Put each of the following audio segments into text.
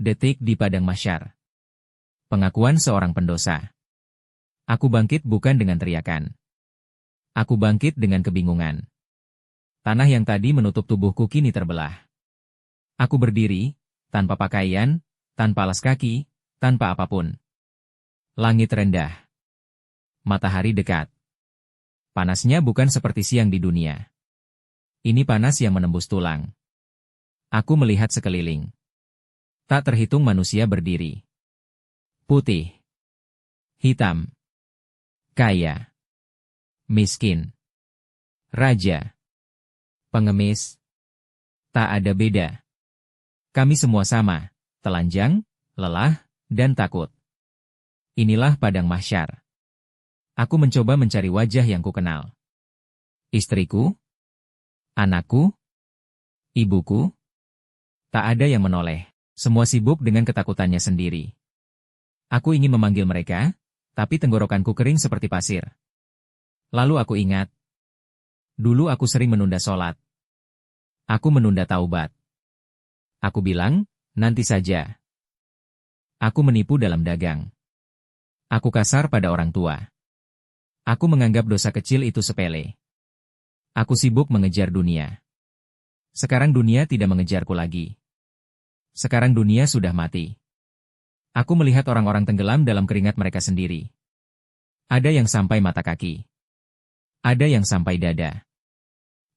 Detik di padang mahsyar. Pengakuan seorang pendosa. Aku bangkit bukan dengan teriakan. Aku bangkit dengan kebingungan. Tanah yang tadi menutup tubuhku kini terbelah. Aku berdiri, tanpa pakaian, tanpa alas kaki, tanpa apapun. Langit rendah. Matahari dekat. Panasnya bukan seperti siang di dunia. Ini panas yang menembus tulang. Aku melihat sekeliling. Tak terhitung manusia berdiri. Putih. Hitam. Kaya. Miskin. Raja. Pengemis. Tak ada beda. Kami semua sama, telanjang, lelah, dan takut. Inilah padang mahsyar. Aku mencoba mencari wajah yang kukenal. Istriku? Anakku? Ibuku? Tak ada yang menoleh. Semua sibuk dengan ketakutannya sendiri. Aku ingin memanggil mereka, tapi tenggorokanku kering seperti pasir. Lalu aku ingat. Dulu aku sering menunda sholat. Aku menunda taubat. Aku bilang, nanti saja. Aku menipu dalam dagang. Aku kasar pada orang tua. Aku menganggap dosa kecil itu sepele. Aku sibuk mengejar dunia. Sekarang dunia tidak mengejarku lagi. Sekarang dunia sudah mati. Aku melihat orang-orang tenggelam dalam keringat mereka sendiri. Ada yang sampai mata kaki. Ada yang sampai dada.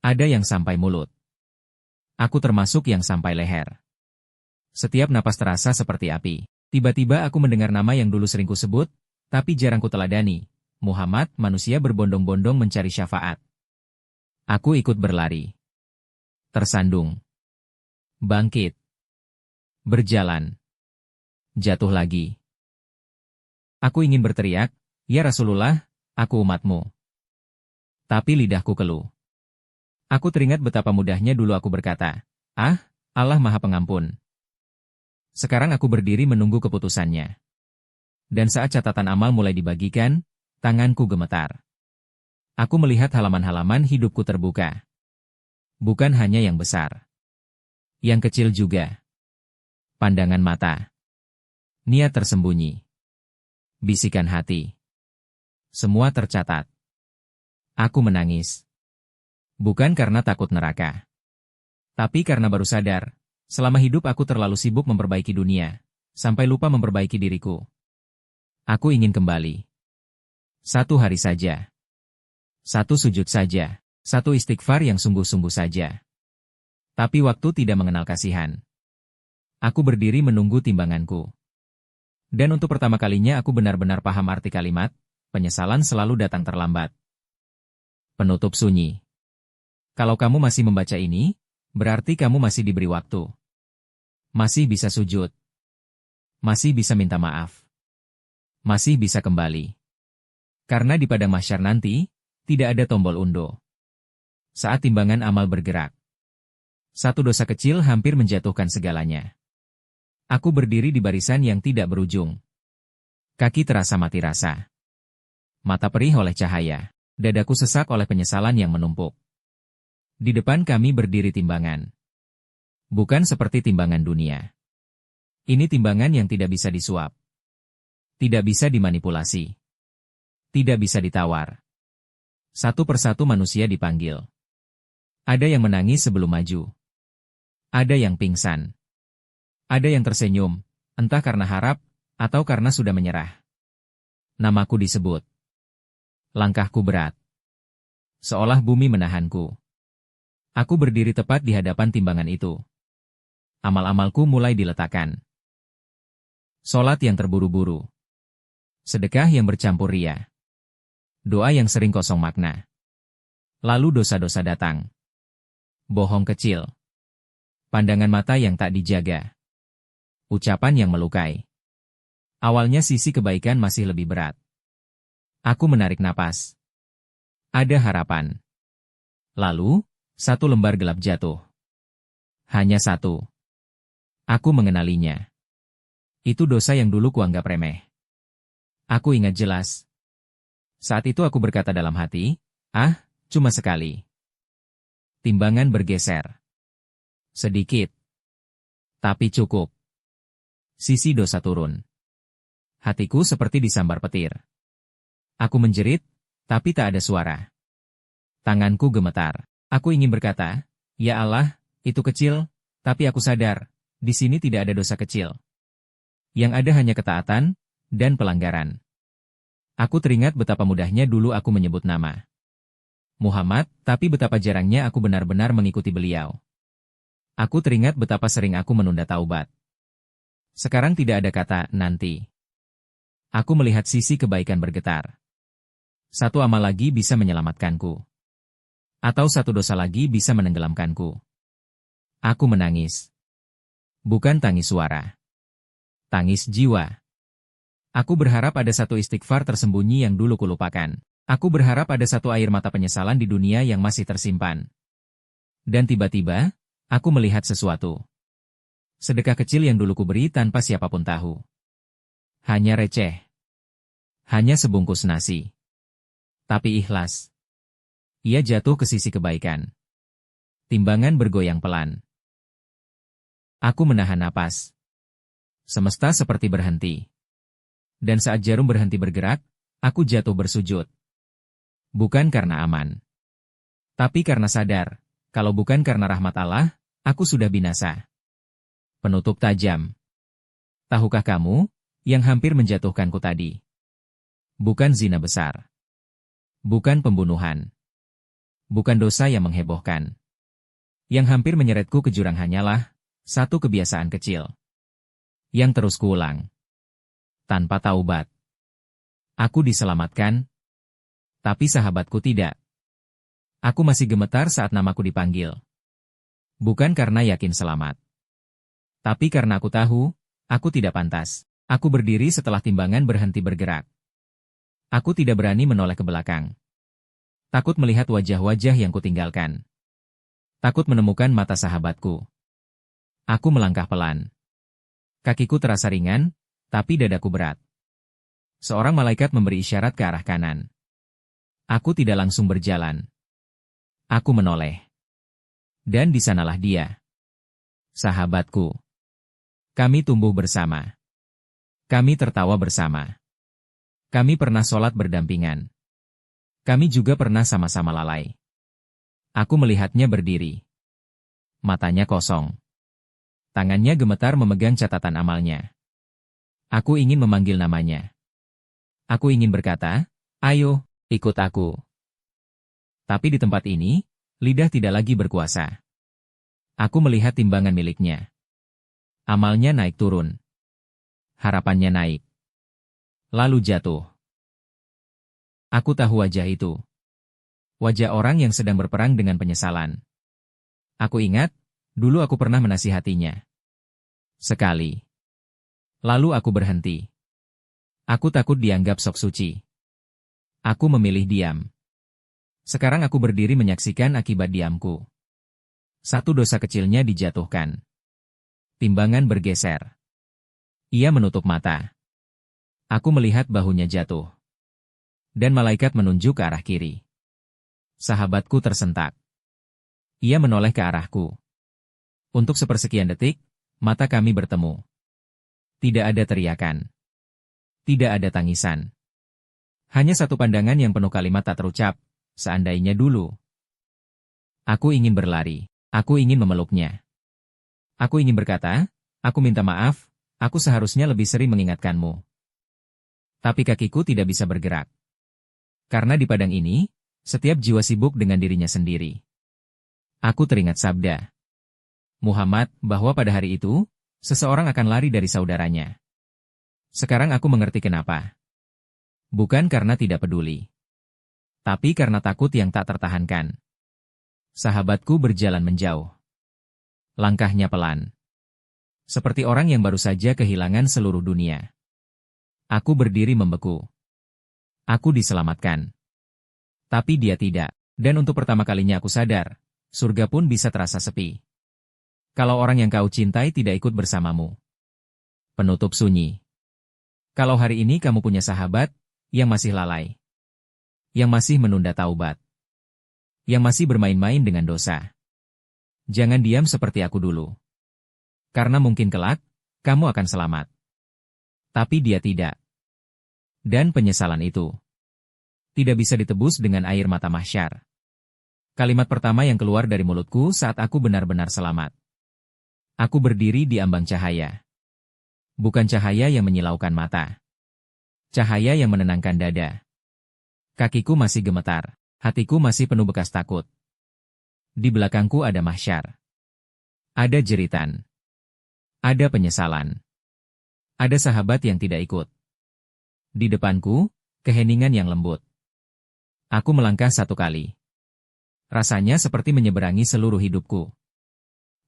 Ada yang sampai mulut. Aku termasuk yang sampai leher. Setiap napas terasa seperti api. Tiba-tiba aku mendengar nama yang dulu sering kusebut, tapi jarang kuteladani. Muhammad, manusia berbondong-bondong mencari syafaat. Aku ikut berlari. Tersandung. Bangkit. Berjalan. Jatuh lagi. Aku ingin berteriak, "Ya Rasulullah, aku umatmu." Tapi lidahku keluh. Aku teringat betapa mudahnya dulu aku berkata, "Ah, Allah Maha Pengampun." Sekarang aku berdiri menunggu keputusannya. Dan saat catatan amal mulai dibagikan, tanganku gemetar. Aku melihat halaman-halaman hidupku terbuka. Bukan hanya yang besar. Yang kecil juga. Pandangan mata. Niat tersembunyi. Bisikan hati. Semua tercatat. Aku menangis. Bukan karena takut neraka. Tapi karena baru sadar, selama hidup aku terlalu sibuk memperbaiki dunia, sampai lupa memperbaiki diriku. Aku ingin kembali. Satu hari saja. Satu sujud saja. Satu istighfar yang sungguh-sungguh saja. Tapi waktu tidak mengenal kasihan. Aku berdiri menunggu timbanganku. Dan untuk pertama kalinya aku benar-benar paham arti kalimat, penyesalan selalu datang terlambat. Penutup sunyi. Kalau kamu masih membaca ini, berarti kamu masih diberi waktu. Masih bisa sujud. Masih bisa minta maaf. Masih bisa kembali. Karena di padang mahsyar nanti, tidak ada tombol undo. Saat timbangan amal bergerak. Satu dosa kecil hampir menjatuhkan segalanya. Aku berdiri di barisan yang tidak berujung. Kaki terasa mati rasa. Mata perih oleh cahaya. Dadaku sesak oleh penyesalan yang menumpuk. Di depan kami berdiri timbangan. Bukan seperti timbangan dunia. Ini timbangan yang tidak bisa disuap. Tidak bisa dimanipulasi. Tidak bisa ditawar. Satu persatu manusia dipanggil. Ada yang menangis sebelum maju. Ada yang pingsan. Ada yang tersenyum, entah karena harap, atau karena sudah menyerah. Namaku disebut. Langkahku berat. Seolah bumi menahanku. Aku berdiri tepat di hadapan timbangan itu. Amal-amalku mulai diletakkan. Solat yang terburu-buru. Sedekah yang bercampur ria. Doa yang sering kosong makna. Lalu dosa-dosa datang. Bohong kecil. Pandangan mata yang tak dijaga. Ucapan yang melukai. Awalnya sisi kebaikan masih lebih berat. Aku menarik napas. Ada harapan. Lalu, satu lembar gelap jatuh. Hanya satu. Aku mengenalinya. Itu dosa yang dulu kuanggap remeh. Aku ingat jelas. Saat itu aku berkata dalam hati, "Ah, cuma sekali." Timbangan bergeser. Sedikit. Tapi cukup. Sisi dosa turun. Hatiku seperti disambar petir. Aku menjerit, tapi tak ada suara. Tanganku gemetar. Aku ingin berkata, "Ya Allah, itu kecil," tapi aku sadar, di sini tidak ada dosa kecil. Yang ada hanya ketaatan dan pelanggaran. Aku teringat betapa mudahnya dulu aku menyebut nama Muhammad, tapi betapa jarangnya aku benar-benar mengikuti beliau. Aku teringat betapa sering aku menunda taubat. Sekarang tidak ada kata nanti. Aku melihat sisi kebaikan bergetar. Satu amal lagi bisa menyelamatkanku. Atau satu dosa lagi bisa menenggelamkanku. Aku menangis. Bukan tangis suara. Tangis jiwa. Aku berharap ada satu istighfar tersembunyi yang dulu kulupakan. Aku berharap ada satu air mata penyesalan di dunia yang masih tersimpan. Dan tiba-tiba, aku melihat sesuatu. Sedekah kecil yang dulu kuberi tanpa siapapun tahu. Hanya receh. Hanya sebungkus nasi. Tapi ikhlas. Ia jatuh ke sisi kebaikan. Timbangan bergoyang pelan. Aku menahan napas. Semesta seperti berhenti. Dan saat jarum berhenti bergerak, aku jatuh bersujud. Bukan karena aman. Tapi karena sadar, kalau bukan karena rahmat Allah, aku sudah binasa. Penutup tajam. Tahukah kamu, yang hampir menjatuhkanku tadi? Bukan zina besar. Bukan pembunuhan. Bukan dosa yang menghebohkan. Yang hampir menyeretku ke jurang hanyalah satu kebiasaan kecil. Yang terus kuulang. Tanpa taubat. Aku diselamatkan, tapi sahabatku tidak. Aku masih gemetar saat namaku dipanggil. Bukan karena yakin selamat. Tapi karena aku tahu, aku tidak pantas. Aku berdiri setelah timbangan berhenti bergerak. Aku tidak berani menoleh ke belakang. Takut melihat wajah-wajah yang kutinggalkan. Takut menemukan mata sahabatku. Aku melangkah pelan. Kakiku terasa ringan, tapi dadaku berat. Seorang malaikat memberi isyarat ke arah kanan. Aku tidak langsung berjalan. Aku menoleh. Dan di sanalah dia. Sahabatku. Kami tumbuh bersama. Kami tertawa bersama. Kami pernah sholat berdampingan. Kami juga pernah sama-sama lalai. Aku melihatnya berdiri. Matanya kosong. Tangannya gemetar memegang catatan amalnya. Aku ingin memanggil namanya. Aku ingin berkata, "Ayo, ikut aku." Tapi di tempat ini, lidah tidak lagi berkuasa. Aku melihat timbangan miliknya. Amalnya naik turun. Harapannya naik. Lalu jatuh. Aku tahu wajah itu. Wajah orang yang sedang berperang dengan penyesalan. Aku ingat, dulu aku pernah menasihatinya. Sekali. Lalu aku berhenti. Aku takut dianggap sok suci. Aku memilih diam. Sekarang aku berdiri menyaksikan akibat diamku. Satu dosa kecilnya dijatuhkan. Timbangan bergeser. Ia menutup mata. Aku melihat bahunya jatuh. Dan malaikat menunjuk ke arah kiri. Sahabatku tersentak. Ia menoleh ke arahku. Untuk sepersekian detik, mata kami bertemu. Tidak ada teriakan. Tidak ada tangisan. Hanya satu pandangan yang penuh kalimat tak terucap, seandainya dulu. Aku ingin berlari. Aku ingin memeluknya. Aku ingin berkata, "Aku minta maaf, aku seharusnya lebih sering mengingatkanmu." Tapi kakiku tidak bisa bergerak. Karena di padang ini, setiap jiwa sibuk dengan dirinya sendiri. Aku teringat sabda Muhammad bahwa pada hari itu, seseorang akan lari dari saudaranya. Sekarang aku mengerti kenapa. Bukan karena tidak peduli. Tapi karena takut yang tak tertahankan. Sahabatku berjalan menjauh. Langkahnya pelan. Seperti orang yang baru saja kehilangan seluruh dunia. Aku berdiri membeku. Aku diselamatkan. Tapi dia tidak. Dan untuk pertama kalinya aku sadar, surga pun bisa terasa sepi. Kalau orang yang kau cintai tidak ikut bersamamu. Penutup sunyi. Kalau hari ini kamu punya sahabat yang masih lalai. Yang masih menunda taubat. Yang masih bermain-main dengan dosa. Jangan diam seperti aku dulu. Karena mungkin kelak, kamu akan selamat. Tapi dia tidak. Dan penyesalan itu tidak bisa ditebus dengan air mata mahsyar. Kalimat pertama yang keluar dari mulutku saat aku benar-benar selamat. Aku berdiri di ambang cahaya. Bukan cahaya yang menyilaukan mata. Cahaya yang menenangkan dada. Kakiku masih gemetar. Hatiku masih penuh bekas takut. Di belakangku ada mahsyar. Ada jeritan. Ada penyesalan. Ada sahabat yang tidak ikut. Di depanku, keheningan yang lembut. Aku melangkah satu kali. Rasanya seperti menyeberangi seluruh hidupku.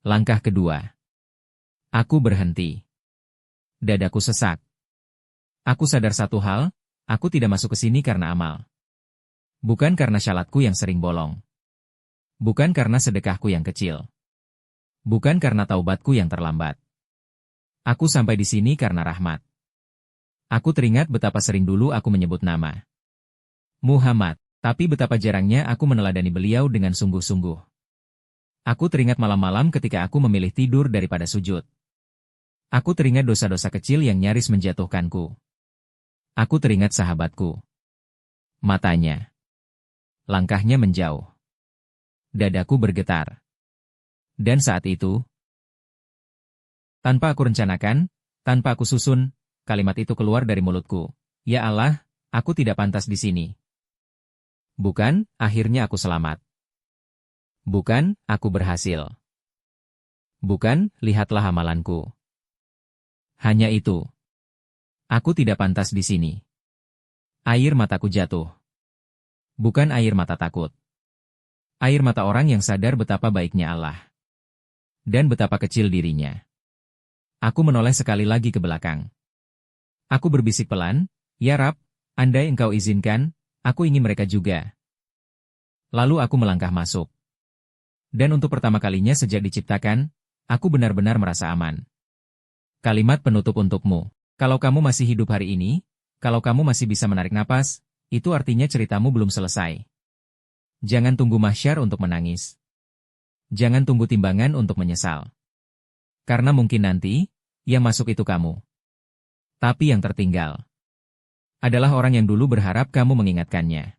Langkah kedua. Aku berhenti. Dadaku sesak. Aku sadar satu hal, aku tidak masuk ke sini karena amal. Bukan karena syalatku yang sering bolong. Bukan karena sedekahku yang kecil. Bukan karena taubatku yang terlambat. Aku sampai di sini karena rahmat. Aku teringat betapa sering dulu aku menyebut nama Muhammad, tapi betapa jarangnya aku meneladani beliau dengan sungguh-sungguh. Aku teringat malam-malam ketika aku memilih tidur daripada sujud. Aku teringat dosa-dosa kecil yang nyaris menjatuhkanku. Aku teringat sahabatku. Matanya. Langkahnya menjauh. Dadaku bergetar. Dan saat itu, tanpa aku rencanakan, tanpa aku susun, kalimat itu keluar dari mulutku. Ya Allah, aku tidak pantas di sini. Bukan, akhirnya aku selamat. Bukan, aku berhasil. Bukan, lihatlah amalanku. Hanya itu. Aku tidak pantas di sini. Air mataku jatuh. Bukan air mata takut. Air mata orang yang sadar betapa baiknya Allah. Dan betapa kecil dirinya. Aku menoleh sekali lagi ke belakang. Aku berbisik pelan, "Ya Rab, andai Engkau izinkan, aku ingin mereka juga." Lalu aku melangkah masuk. Dan untuk pertama kalinya sejak diciptakan, aku benar-benar merasa aman. Kalimat penutup untukmu. Kalau kamu masih hidup hari ini, kalau kamu masih bisa menarik napas, itu artinya ceritamu belum selesai. Jangan tunggu mahsyar untuk menangis. Jangan tunggu timbangan untuk menyesal. Karena mungkin nanti, yang masuk itu kamu. Tapi yang tertinggal adalah orang yang dulu berharap kamu mengingatkannya.